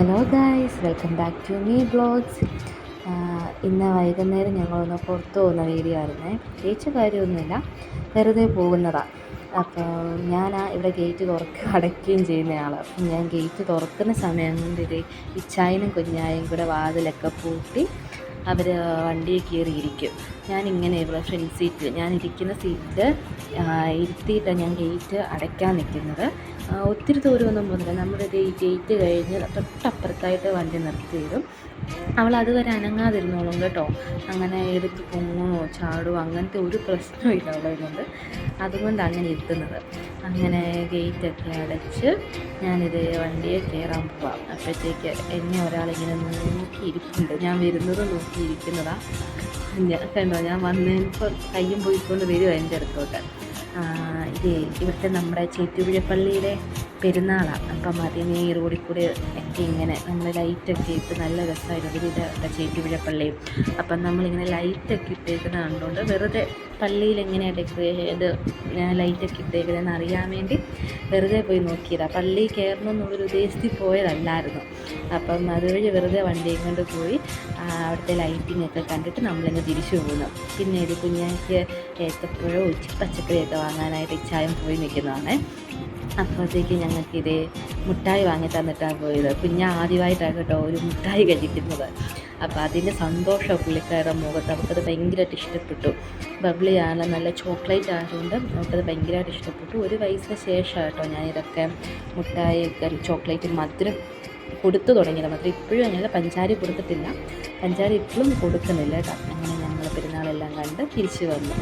Hello guys, welcome back to me blogs. ഇന്ന് വൈകുന്നേരം ഞങ്ങളൊന്ന് പുറത്ത് പോകുന്ന വീഡിയോ ആയിരുന്നേ. പ്രത്യേകിച്ച് കാര്യമൊന്നുമില്ല, വെറുതെ പോകുന്നതാണ്. അപ്പോൾ ഇവിടെ ഗേറ്റ് അടയ്ക്കുകയും ചെയ്യുന്നയാൾ. അപ്പം ഞാൻ ഗേറ്റ് തുറക്കുന്ന സമയം കൊണ്ട് ഇച്ചായനും കുഞ്ഞായും കൂടെ വാതിലൊക്കെ പൂട്ടി അവർ വണ്ടിയിൽ കയറിയിരിക്കും. ഞാനിങ്ങനെ ഇവിടെ ഫ്രണ്ട് സീറ്റിൽ, ഞാൻ ഇരിക്കുന്ന സീറ്റിൽ ഇരുത്തിയിട്ടാണ് ഞാൻ ഗേറ്റ് അടയ്ക്കാൻ നിൽക്കുന്നത്. ഒത്തിരി ദൂരമൊന്നും പോകുന്നില്ല. നമ്മുടെ ഈ ഗേറ്റ് കഴിഞ്ഞ് തൊട്ടപ്പുറത്തായിട്ട് വണ്ടി നിർത്തിയിടും. അവൾ അതുവരെ അനങ്ങാതിരുന്നോളും കേട്ടോ. അങ്ങനെ എടുത്ത് പൊങ്ങുമോ ചാടുമോ അങ്ങനത്തെ ഒരു പ്രശ്നമില്ല അവളെക്കൊണ്ട്. അതുകൊണ്ട് അങ്ങനെ ഇരുത്തുന്നത്. അങ്ങനെ ഗേറ്റൊക്കെ അടച്ച് ഞാനിത് വണ്ടിയെ കയറാൻ പോവാം. അപ്പോഴത്തേക്ക് എന്നെ ഒരാളിങ്ങനെ നോക്കിയിരിപ്പുണ്ട്. ഞാൻ വരുന്നത് നോക്കിയിരിക്കുന്നതാണ്. കണ്ടോ, ഞാൻ വന്നതിപ്പോൾ കയ്യും പോയിക്കൊണ്ട് വരുമോ എൻ്റെ അടുത്തോട്ട്. ഇവിടുത്തെ നമ്മുടെ ചേറ്റുപുഴ പള്ളിയിലെ പെരുന്നാളാണ്. അപ്പം അതിന് ഈ റോഡിൽ കൂടെ ഒക്കെ ഇങ്ങനെ നമ്മൾ ലൈറ്റൊക്കെ ഇട്ട് നല്ല രസമായിട്ട് ഇതിൻ്റെ ചേറ്റുപുഴ പള്ളിയും. അപ്പം നമ്മളിങ്ങനെ ലൈറ്റൊക്കെ ഇട്ടേക്കുന്നത് കണ്ടുകൊണ്ട് വെറുതെ പള്ളിയിൽ എങ്ങനെയാണ് ഡെക്കറേറ്റ് ലൈറ്റൊക്കെ ഇട്ടേക്കുന്നതെന്ന് അറിയാൻ വേണ്ടി വെറുതെ പോയി നോക്കിയതാണ്. പള്ളിയിൽ കയറണം എന്നുള്ളൊരു ഉദ്ദേശത്തിൽ പോയതല്ലായിരുന്നു. അപ്പം അതുവഴി വെറുതെ വണ്ടിയും കൊണ്ട് പോയി അവിടുത്തെ ലൈറ്റിങ്ങൊക്കെ കണ്ടിട്ട് നമ്മളിങ്ങ് തിരിച്ചു പോകുന്നു. പിന്നെ ഒരു കുഞ്ഞാക്ക് ഏത്തപ്പഴോ പച്ചക്കറിയൊക്കെ വാങ്ങാനായിട്ട് ഇച്ചായം പോയി നിൽക്കുന്നതാണ്. അപ്പോഴത്തേക്ക് ഞങ്ങൾക്ക് മുട്ടായി വാങ്ങി തന്നിട്ടാണ് പോയത്. ആദ്യമായിട്ടാണ് കേട്ടോ ഒരു മുട്ടായി കഴിക്കുന്നത്. അപ്പോൾ അതിൻ്റെ സന്തോഷം പുള്ളിക്കാരുടെ മുഖത്ത് അവർക്കത് ഭയങ്കരമായിട്ട് ഇഷ്ടപ്പെട്ടു. ബബ്ലിയാണ്, നല്ല ചോക്ലേറ്റ് ആയതുകൊണ്ട് നമുക്കത് ഭയങ്കരമായിട്ട് ഇഷ്ടപ്പെട്ടു. ഒരു വയസ്സിന് ശേഷം കേട്ടോ ഞാനിതൊക്കെ മുട്ടായി ചോക്ലേറ്റ് മധുരം കൊടുത്തു തുടങ്ങിയത്. മധുരം ഇപ്പോഴും അങ്ങനെ പഞ്ചാര കൊടുത്തിട്ടില്ല, പഞ്ചാര ഇപ്പോഴും കൊടുക്കുന്നില്ല കേട്ടോ. അങ്ങനെ ഞങ്ങൾ പെരുന്നാളെല്ലാം കണ്ട് തിരിച്ചു വന്നു.